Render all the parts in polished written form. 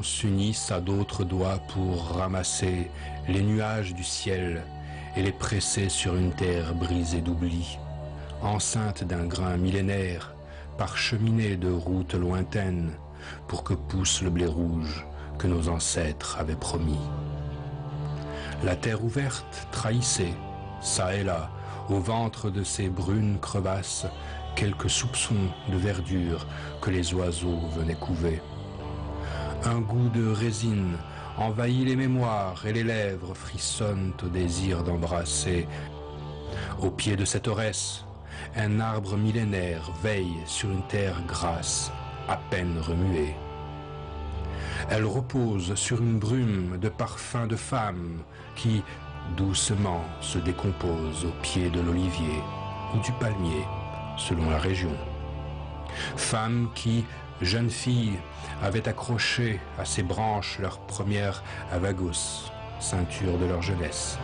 maisons s'unissent à d'autres doigts pour ramasser les nuages du ciel et les presser sur une terre brisée d'oubli, enceinte d'un grain millénaire, parcheminée de routes lointaines, pour que pousse le blé rouge que nos ancêtres avaient promis. La terre ouverte trahissait, çà et là, au ventre de ces brunes crevasses, quelques soupçons de verdure que les oiseaux venaient couver. Un goût de résine envahit les mémoires et les lèvres frissonnent au désir d'embrasser. Au pied de cette auresse, un arbre millénaire veille sur une terre grasse, à peine remuée. Elle repose sur une brume de parfums de femmes qui, doucement, se décompose au pied de l'olivier ou du palmier, selon la région. Femmes qui, jeunes filles, avaient accroché à ces branches leur première avagos, ceinture de leur jeunesse.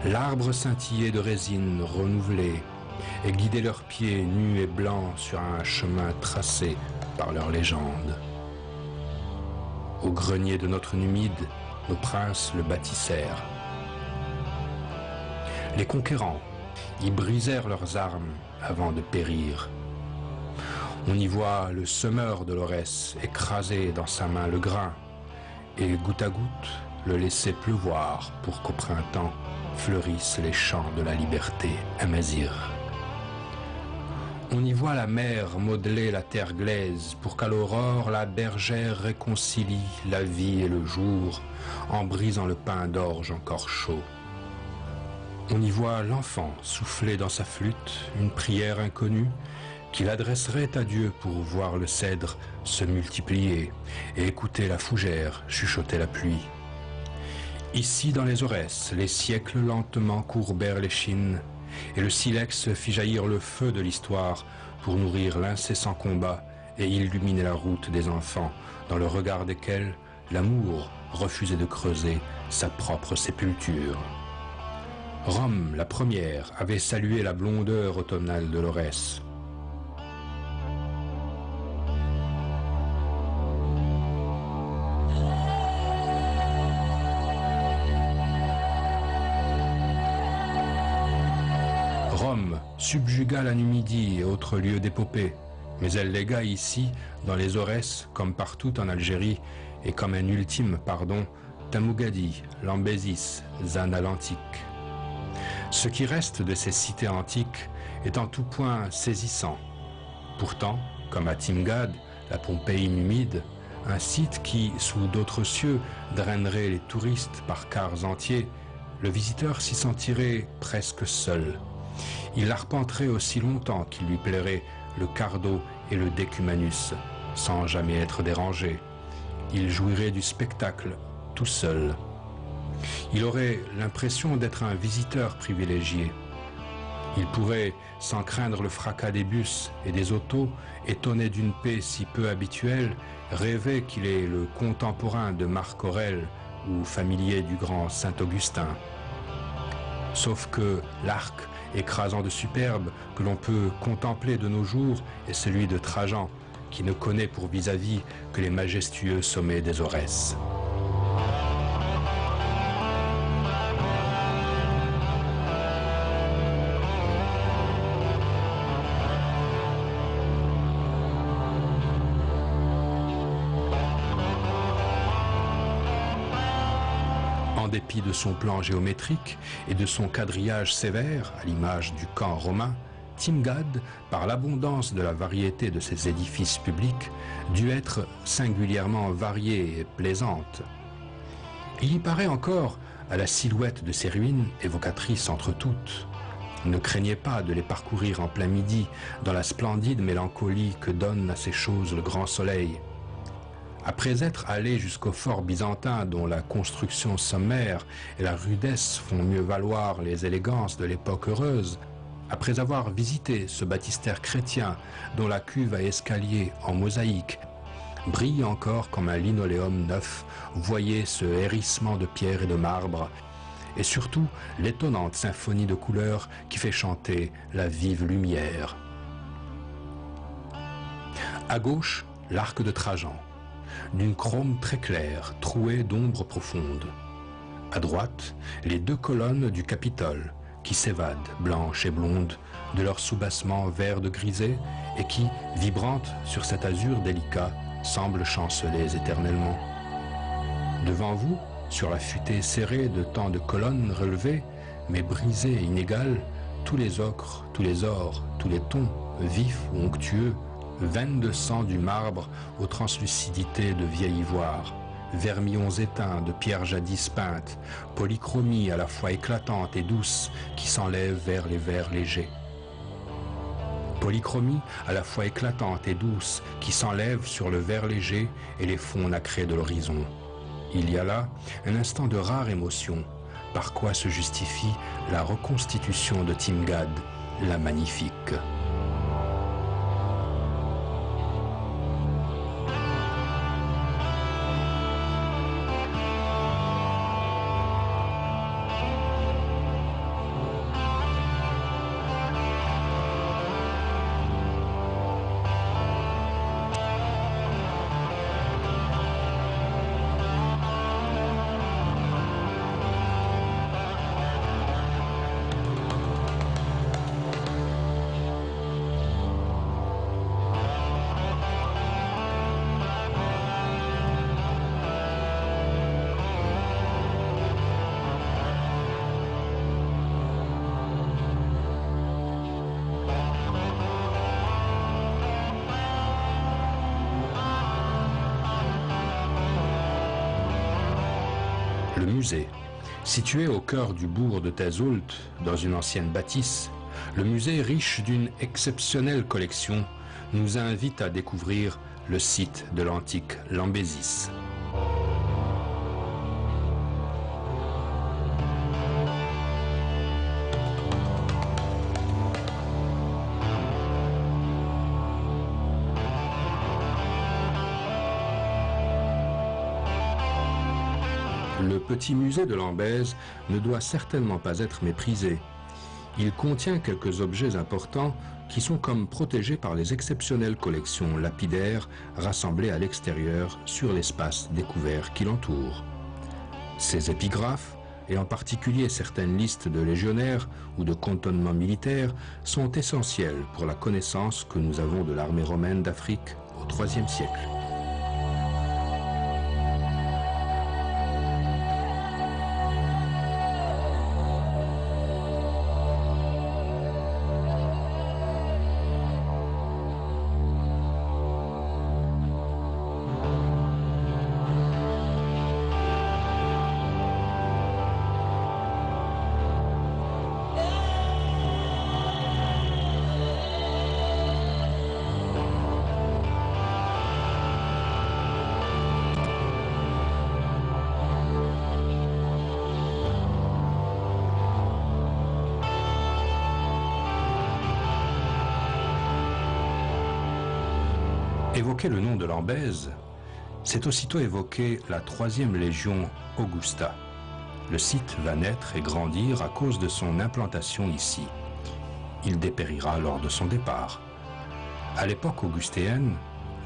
L'arbre scintillait de résine renouvelée et guidait leurs pieds nus et blancs sur un chemin tracé par leur légende. Au grenier de notre Numide, nos princes le bâtissèrent. Les conquérants y brisèrent leurs armes avant de périr. On y voit le semeur de l'Aurès écraser dans sa main le grain et goutte à goutte le laisser pleuvoir pour qu'au printemps fleurissent les champs de la liberté à Mazir. On y voit la mer modeler la terre glaise pour qu'à l'aurore la bergère réconcilie la vie et le jour en brisant le pain d'orge encore chaud. On y voit l'enfant souffler dans sa flûte une prière inconnue qu'il adresserait à Dieu pour voir le cèdre se multiplier et écouter la fougère chuchoter la pluie. Ici dans les Aurès, les siècles lentement courbèrent l'échine et le silex fit jaillir le feu de l'histoire pour nourrir l'incessant combat et illuminer la route des enfants dans le regard desquels l'amour refusait de creuser sa propre sépulture. Rome, la première, avait salué la blondeur automnale de l'Aurès. Rome subjugua la Numidie et autres lieux d'épopée, mais elle légua ici, dans les Aurès, comme partout en Algérie, et comme un ultime pardon, Tamougadi, Lambésis, Zana l'Antique. Ce qui reste de ces cités antiques est en tout point saisissant. Pourtant, comme à Timgad, la Pompéi numide, un site qui, sous d'autres cieux, drainerait les touristes par quarts entiers, le visiteur s'y sentirait presque seul. Il arpenterait aussi longtemps qu'il lui plairait le cardo et le decumanus, sans jamais être dérangé. Il jouirait du spectacle tout seul. Il aurait l'impression d'être un visiteur privilégié. Il pourrait, sans craindre le fracas des bus et des autos, étonné d'une paix si peu habituelle, rêver qu'il est le contemporain de Marc Aurèle ou familier du grand Saint-Augustin. Sauf que l'arc écrasant de superbe que l'on peut contempler de nos jours est celui de Trajan, qui ne connaît pour vis-à-vis que les majestueux sommets des Aurès. En dépit de son plan géométrique et de son quadrillage sévère, à l'image du camp romain, Timgad, par l'abondance de la variété de ses édifices publics, dut être singulièrement variée et plaisante. Il y paraît encore, à la silhouette de ces ruines, évocatrices entre toutes. Ne craignez pas de les parcourir en plein midi, dans la splendide mélancolie que donne à ces choses le grand soleil. Après être allé jusqu'au fort byzantin dont la construction sommaire et la rudesse font mieux valoir les élégances de l'époque heureuse, après avoir visité ce baptistère chrétien dont la cuve à escalier en mosaïque brille encore comme un linoléum neuf, voyez ce hérissement de pierre et de marbre, et surtout l'étonnante symphonie de couleurs qui fait chanter la vive lumière. À gauche, l'arc de Trajan. d'une chrome très claire, trouée d'ombres profondes. À droite, les 2 colonnes du Capitole, qui s'évadent, blanches et blondes, de leur soubassement vert de grisé, et qui, vibrantes sur cet azur délicat, semblent chanceler éternellement. Devant vous, sur la futaie serrée de tant de colonnes relevées, mais brisées et inégales, tous les ocres, tous les ors, tous les tons, vifs ou onctueux, veines de sang du marbre aux translucidités de vieil ivoire, vermillons éteints de pierres jadis peintes, polychromie à la fois éclatante et douce qui s'enlève vers les verts légers. Polychromie à la fois éclatante et douce qui s'enlève sur le vert léger et les fonds nacrés de l'horizon. Il y a là un instant de rare émotion, par quoi se justifie la reconstitution de Timgad, la magnifique. Le musée. Situé au cœur du bourg de Taizoult, dans une ancienne bâtisse, le musée, riche d'une exceptionnelle collection, nous invite à découvrir le site de l'antique Lambésis. Le petit musée de Lambèse ne doit certainement pas être méprisé. Il contient quelques objets importants qui sont comme protégés par les exceptionnelles collections lapidaires rassemblées à l'extérieur sur l'espace découvert qui l'entoure. Ces épigraphes, et en particulier certaines listes de légionnaires ou de cantonnements militaires, sont essentielles pour la connaissance que nous avons de l'armée romaine d'Afrique au IIIe siècle. Évoquer le nom de Lambèse, c'est aussitôt évoquer la 3e légion Augusta. Le site va naître et grandir à cause de son implantation ici. Il dépérira lors de son départ. À l'époque augustéenne,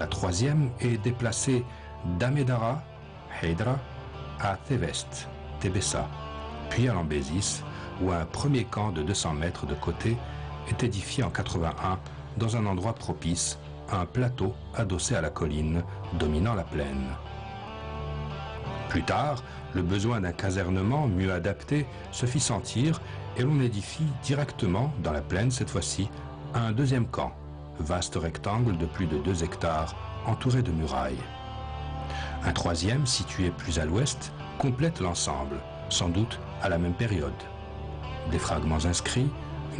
la 3e est déplacée d'Amedara, Heidra, à Thevest, Tébessa, puis à Lambésis, où un premier camp de 200 mètres de côté est édifié en 81 dans un endroit propice, un plateau adossé à la colline dominant la plaine. Plus tard, le besoin d'un casernement mieux adapté se fit sentir et l'on édifie directement, dans la plaine cette fois-ci, un 2e camp, vaste rectangle de plus de 2 hectares, entouré de murailles. Un 3e, situé plus à l'ouest, complète l'ensemble, sans doute à la même période. Des fragments inscrits,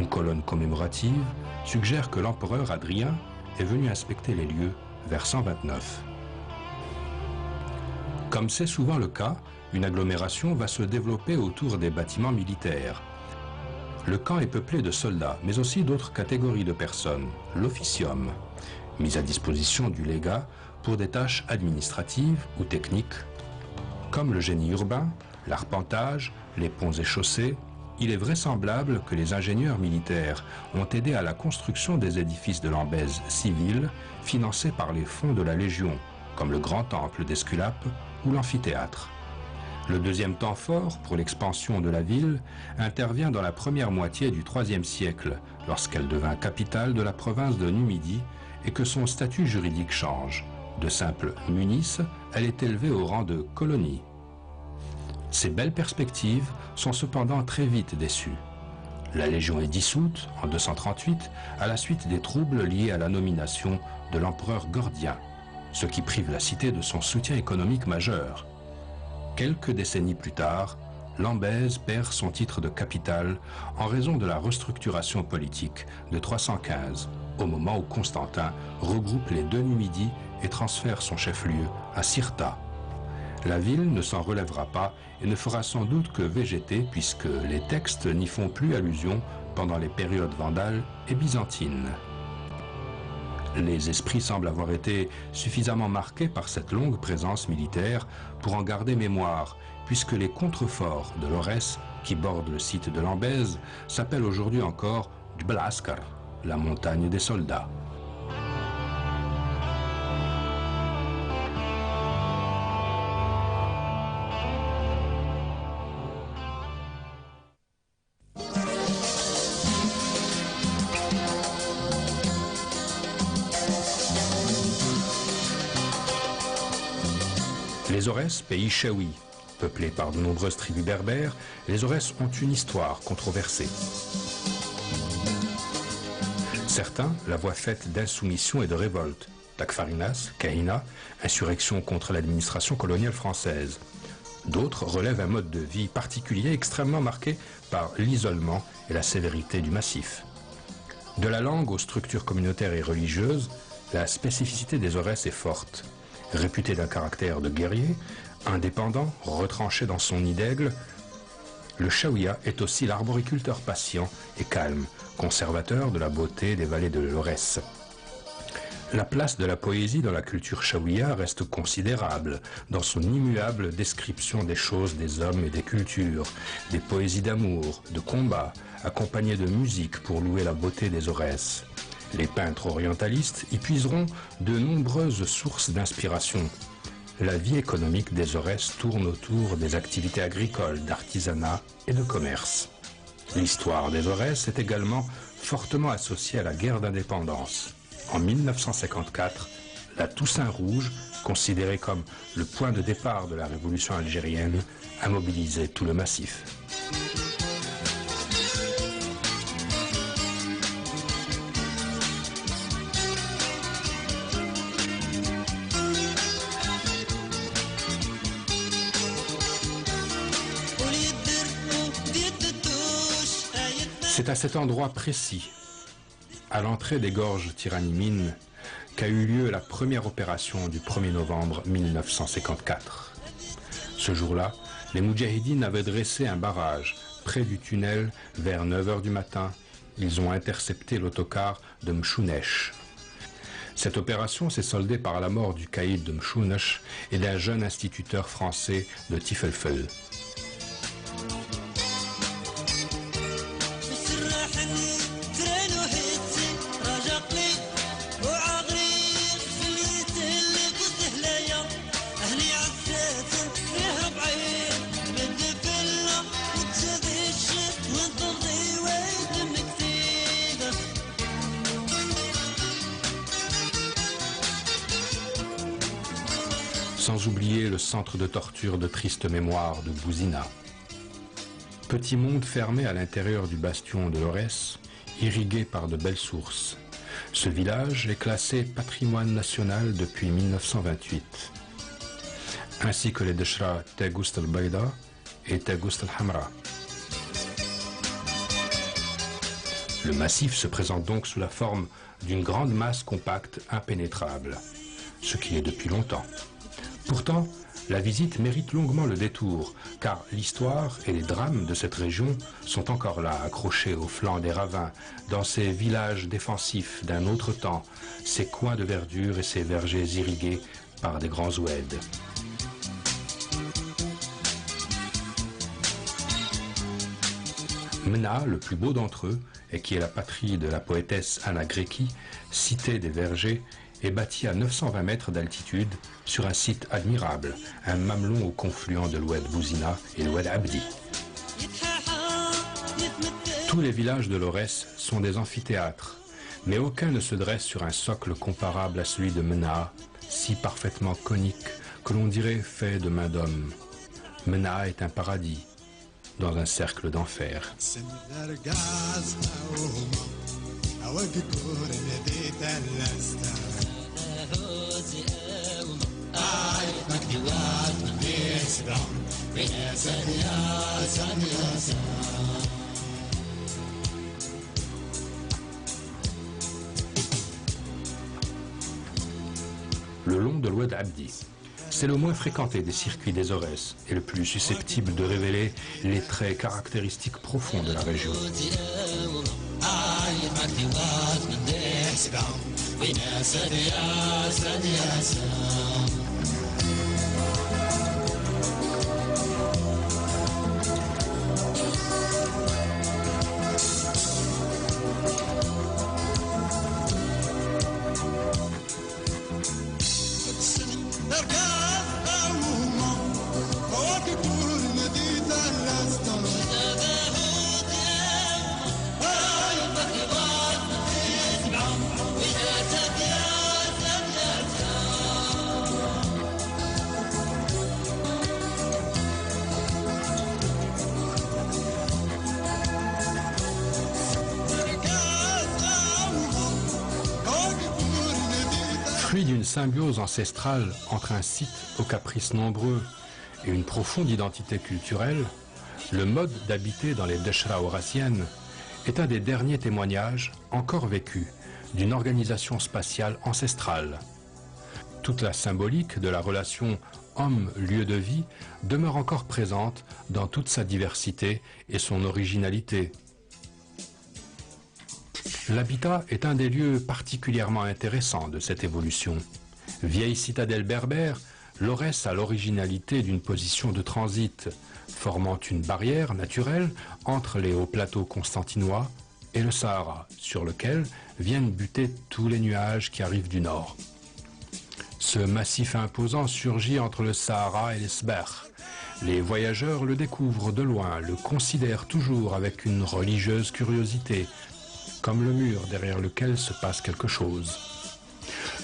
une colonne commémorative, suggèrent que l'empereur Hadrien est venu inspecter les lieux vers 129. Comme c'est souvent le cas, une agglomération va se développer autour des bâtiments militaires. Le camp est peuplé de soldats, mais aussi d'autres catégories de personnes, l'officium, mis à disposition du légat pour des tâches administratives ou techniques, comme le génie urbain, l'arpentage, les ponts et chaussées. Il est vraisemblable que les ingénieurs militaires ont aidé à la construction des édifices de Lambèse civils financés par les fonds de la Légion, comme le grand temple d'Esculape ou l'amphithéâtre. Le deuxième temps fort pour l'expansion de la ville intervient dans la première moitié du IIIe siècle, lorsqu'elle devint capitale de la province de Numidie et que son statut juridique change. De simple munice, elle est élevée au rang de colonie. Ces belles perspectives sont cependant très vite déçues. La Légion est dissoute en 238 à la suite des troubles liés à la nomination de l'empereur Gordien, ce qui prive la cité de son soutien économique majeur. Quelques décennies plus tard, Lambèse perd son titre de capitale en raison de la restructuration politique de 315, au moment où Constantin regroupe les deux Numidies et transfère son chef-lieu à Cirta. La ville ne s'en relèvera pas et ne fera sans doute que végéter puisque les textes n'y font plus allusion pendant les périodes vandales et byzantines. Les esprits semblent avoir été suffisamment marqués par cette longue présence militaire pour en garder mémoire, puisque les contreforts de l'Aurès, qui bordent le site de Lambèse, s'appellent aujourd'hui encore Jbel Askar, la montagne des soldats. Les Aurès, pays chaoui, peuplés par de nombreuses tribus berbères, les Aurès ont une histoire controversée. Certains la voient faite d'insoumission et de révolte, takfarinas, kahina, insurrection contre l'administration coloniale française. D'autres relèvent un mode de vie particulier extrêmement marqué par l'isolement et la sévérité du massif. De la langue aux structures communautaires et religieuses, la spécificité des Aurès est forte. Réputé d'un caractère de guerrier, indépendant, retranché dans son nid d'aigle, le Chaouia est aussi l'arboriculteur patient et calme, conservateur de la beauté des vallées de l'Aurès. La place de la poésie dans la culture chaouia reste considérable, dans son immuable description des choses, des hommes et des cultures, des poésies d'amour, de combat, accompagnées de musique pour louer la beauté des Aurès. Les peintres orientalistes y puiseront de nombreuses sources d'inspiration. La vie économique des Aurès tourne autour des activités agricoles, d'artisanat et de commerce. L'histoire des Aurès est également fortement associée à la guerre d'indépendance. En 1954, la Toussaint Rouge, considérée comme le point de départ de la révolution algérienne, a mobilisé tout le massif. C'est à cet endroit précis, à l'entrée des gorges Tiranimine, qu'a eu lieu la première opération du 1er novembre 1954. Ce jour-là, les Moudjahidines avaient dressé un barrage près du tunnel vers 9 h du matin. Ils ont intercepté l'autocar de Mchounesh. Cette opération s'est soldée par la mort du caïd de Mchounesh et d'un jeune instituteur français de Tifelfel. Sans oublier le centre de torture de triste mémoire de Bouzina. Petit monde fermé à l'intérieur du bastion de l'Aurès, irrigué par de belles sources. Ce village est classé patrimoine national depuis 1928, ainsi que les Deshra Tegoust al-Bayda et Tegoust al-Hamra. Le massif se présente donc sous la forme d'une grande masse compacte impénétrable, ce qui est depuis longtemps. Pourtant, la visite mérite longuement le détour, car l'histoire et les drames de cette région sont encore là, accrochés aux flancs des ravins, dans ces villages défensifs d'un autre temps, ces coins de verdure et ces vergers irrigués par des grands oueds. Mna, le plus beau d'entre eux, et qui est la patrie de la poétesse Anna Grecki, cité des vergers, est bâti à 920 mètres d'altitude sur un site admirable, un mamelon au confluent de l'Oued Bouzina et l'Oued Abdi. Tous les villages de l'Aurès sont des amphithéâtres, mais aucun ne se dresse sur un socle comparable à celui de Menaa, si parfaitement conique que l'on dirait fait de main d'homme. Menaa est un paradis dans un cercle d'enfer. Le long de l'Oued Abdi, c'est le moins fréquenté des circuits des Aurès et le plus susceptible de révéler les traits caractéristiques profonds de la région. Fruit d'une symbiose ancestrale entre un site aux caprices nombreux et une profonde identité culturelle, le mode d'habiter dans les Deshra aurassiennes est un des derniers témoignages encore vécus d'une organisation spatiale ancestrale. Toute la symbolique de la relation homme-lieu de vie demeure encore présente dans toute sa diversité et son originalité. L'habitat est un des lieux particulièrement intéressants de cette évolution. Vieille citadelle berbère, l'Aurès a l'originalité d'une position de transit, formant une barrière naturelle entre les hauts plateaux constantinois et le Sahara, sur lequel viennent buter tous les nuages qui arrivent du nord. Ce massif imposant surgit entre le Sahara et l'Esber. Les voyageurs le découvrent de loin, le considèrent toujours avec une religieuse curiosité, comme le mur derrière lequel se passe quelque chose.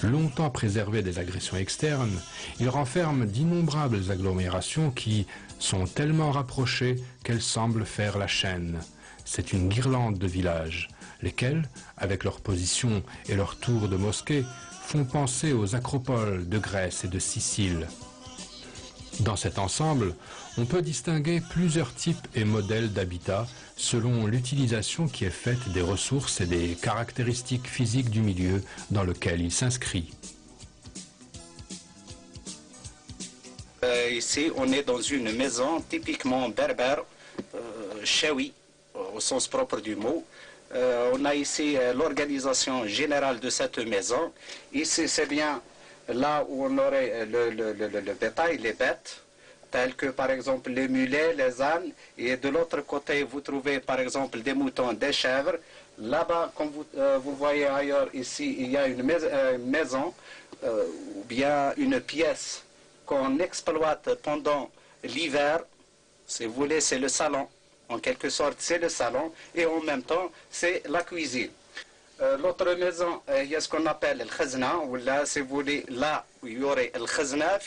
Longtemps préservé des agressions externes, il renferme d'innombrables agglomérations qui sont tellement rapprochées qu'elles semblent faire la chaîne. C'est une guirlande de villages, lesquels, avec leur position et leur tours de mosquées, font penser aux acropoles de Grèce et de Sicile. Dans cet ensemble, on peut distinguer plusieurs types et modèles d'habitat selon l'utilisation qui est faite des ressources et des caractéristiques physiques du milieu dans lequel il s'inscrit. Ici, on est dans une maison typiquement berbère, chaoui, au sens propre du mot. On a ici l'organisation générale de cette maison. Ici, c'est bien là où on aurait le bétail, les bêtes, tels que par exemple les mulets, les ânes, et de l'autre côté vous trouvez par exemple des moutons, des chèvres. Là-bas, comme vous voyez ailleurs ici, il y a une maison ou bien une pièce qu'on exploite pendant l'hiver. Si vous voulez, c'est le salon. En quelque sorte, c'est le salon et en même temps, c'est la cuisine. L'autre maison, il y a ce qu'on appelle le khazna, ou là, si vous voulez, là où il y aurait le khazna,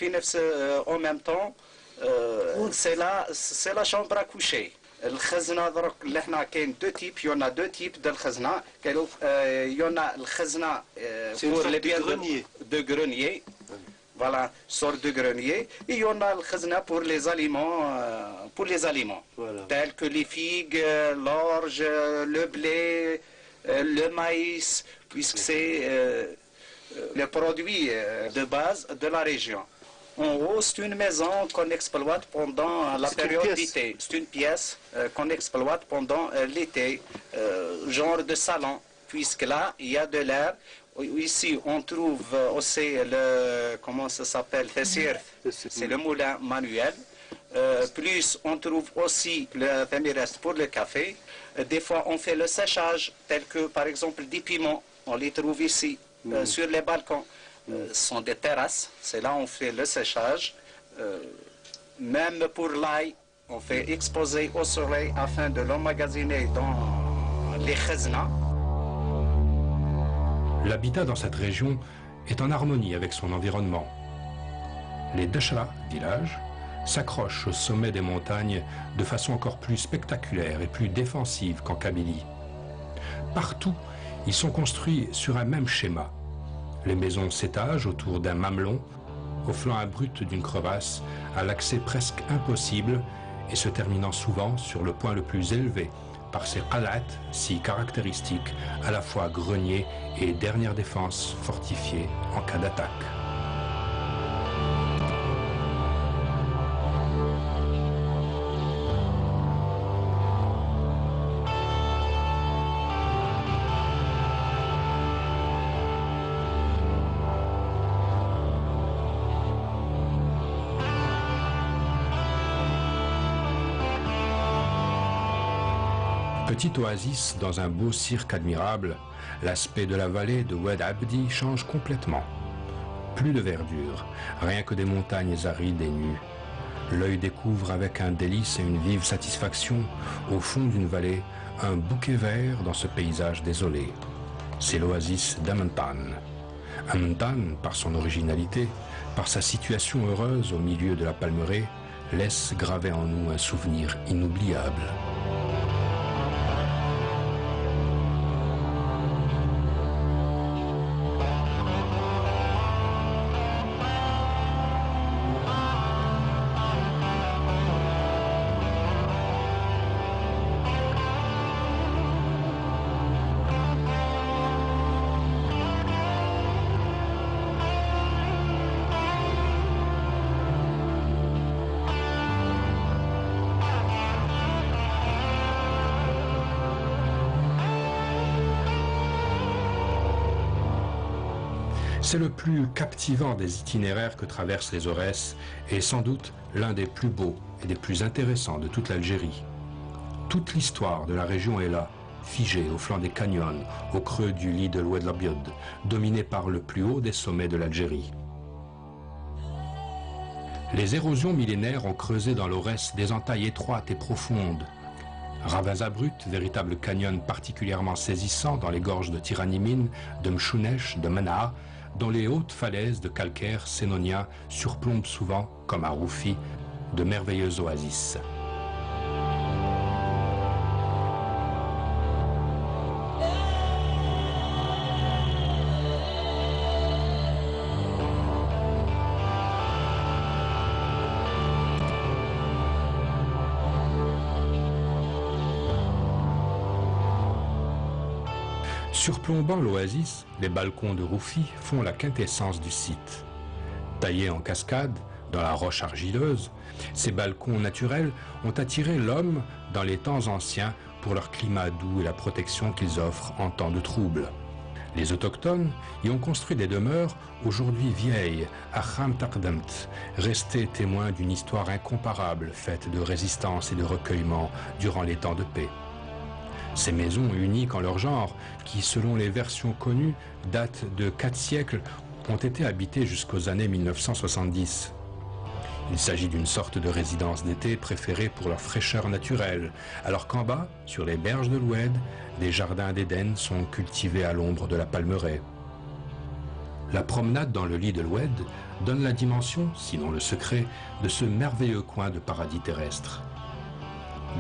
en même temps, c'est la chambre à coucher. Le khazna, il y en a deux types de khazna. Il y en a le khazna pour les biens de grenier. Voilà, sorte de grenier. Et il y en a le khazna pour les aliments, voilà, tels que les figues, l'orge, le blé, le maïs, puisque c'est le produit de base de la région. En haut, c'est une maison qu'on exploite pendant la période d'été. C'est une pièce qu'on exploite pendant l'été, genre de salon, puisque là, il y a de l'air. Ici, on trouve aussi le, comment ça s'appelle, c'est le moulin manuel. Plus, on trouve aussi le reste pour le café. Des fois, on fait le séchage, tel que, par exemple, des piments. On les trouve ici, sur les balcons. sont des terrasses. C'est là où on fait le séchage. Même pour l'ail, on fait exposer au soleil afin de l'emmagasiner dans les khaznas. L'habitat dans cette région est en harmonie avec son environnement. Les Dashra, villages, s'accrochent au sommet des montagnes de façon encore plus spectaculaire et plus défensive qu'en Kabylie. Partout, ils sont construits sur un même schéma. Les maisons s'étagent autour d'un mamelon, au flanc abrupt d'une crevasse, à l'accès presque impossible et se terminant souvent sur le point le plus élevé par ces qalat si caractéristiques, à la fois grenier et dernière défense fortifiée en cas d'attaque. Petite oasis dans un beau cirque admirable, l'aspect de la vallée de Oued Abdi change complètement. Plus de verdure, rien que des montagnes arides et nues. L'œil découvre avec un délice et une vive satisfaction, au fond d'une vallée, un bouquet vert dans ce paysage désolé. C'est l'oasis d'Amentan. Amentan, par son originalité, par sa situation heureuse au milieu de la palmeraie, laisse graver en nous un souvenir inoubliable. C'est le plus captivant des itinéraires que traversent les Aurès et sans doute l'un des plus beaux et des plus intéressants de toute l'Algérie. Toute l'histoire de la région est là, figée au flanc des canyons, au creux du lit de l'Oued l'Abyad, dominé par le plus haut des sommets de l'Algérie. Les érosions millénaires ont creusé dans l'Aurès des entailles étroites et profondes. Ravins abrupts, véritables canyons particulièrement saisissants dans les gorges de Tiranimine, de Mchounesh, de Menaa, dont les hautes falaises de calcaire sénonien surplombent souvent, comme à Roufi, de merveilleuses oasis. Surplombant l'oasis, les balcons de Roufi font la quintessence du site. Taillés en cascade, dans la roche argileuse, ces balcons naturels ont attiré l'homme dans les temps anciens pour leur climat doux et la protection qu'ils offrent en temps de trouble. Les autochtones y ont construit des demeures aujourd'hui vieilles, à Kham Taqdamt, restées témoins d'une histoire incomparable faite de résistance et de recueillement durant les temps de paix. Ces maisons uniques en leur genre, qui selon les versions connues datent de 4 siècles, ont été habitées jusqu'aux années 1970. Il s'agit d'une sorte de résidence d'été préférée pour leur fraîcheur naturelle, alors qu'en bas, sur les berges de l'Oued, des jardins d'Éden sont cultivés à l'ombre de la palmeraie. La promenade dans le lit de l'Oued donne la dimension, sinon le secret, de ce merveilleux coin de paradis terrestre.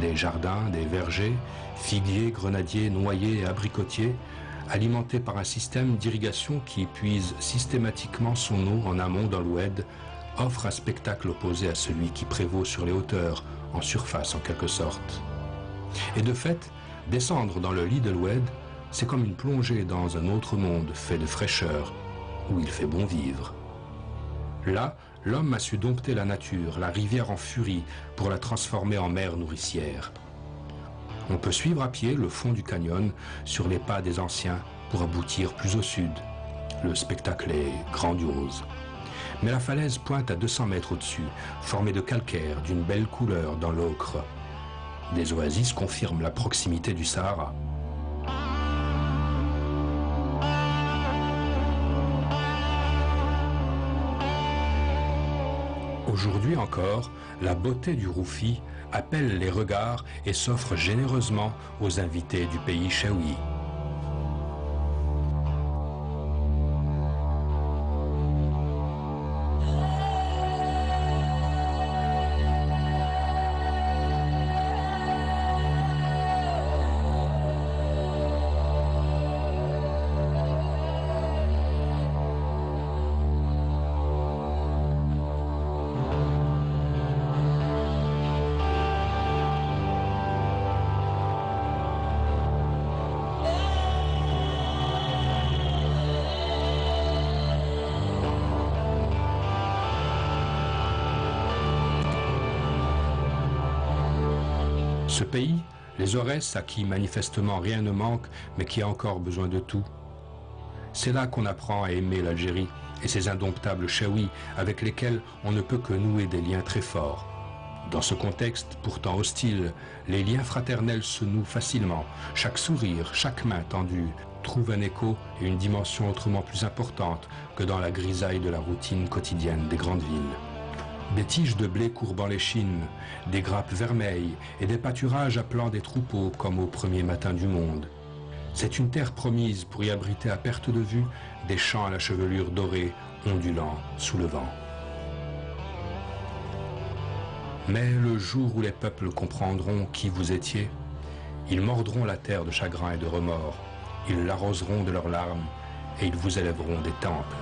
Des jardins, des vergers, figuiers, grenadiers, noyers et abricotiers, alimentés par un système d'irrigation qui puise systématiquement son eau en amont dans l'Oued, offre un spectacle opposé à celui qui prévaut sur les hauteurs, en surface en quelque sorte. Et de fait, descendre dans le lit de l'Oued, c'est comme une plongée dans un autre monde fait de fraîcheur, où il fait bon vivre. Là, l'homme a su dompter la nature, la rivière en furie, pour la transformer en mer nourricière. On peut suivre à pied le fond du canyon sur les pas des anciens pour aboutir plus au sud. Le spectacle est grandiose. Mais la falaise pointe à 200 mètres au-dessus, formée de calcaire d'une belle couleur dans l'ocre. Des oasis confirment la proximité du Sahara. Aujourd'hui encore, la beauté du Roufi appelle les regards et s'offre généreusement aux invités du pays chaoui. Ce pays, les Aurès, à qui manifestement rien ne manque, mais qui a encore besoin de tout. C'est là qu'on apprend à aimer l'Algérie et ses indomptables chaouis avec lesquels on ne peut que nouer des liens très forts. Dans ce contexte, pourtant hostile, les liens fraternels se nouent facilement. Chaque sourire, chaque main tendue trouve un écho et une dimension autrement plus importante que dans la grisaille de la routine quotidienne des grandes villes. Des tiges de blé courbant l'échine, des grappes vermeilles et des pâturages appelant des troupeaux comme au premier matin du monde. C'est une terre promise pour y abriter à perte de vue des champs à la chevelure dorée ondulant sous le vent. Mais le jour où les peuples comprendront qui vous étiez, ils mordront la terre de chagrin et de remords, ils l'arroseront de leurs larmes et ils vous élèveront des temples.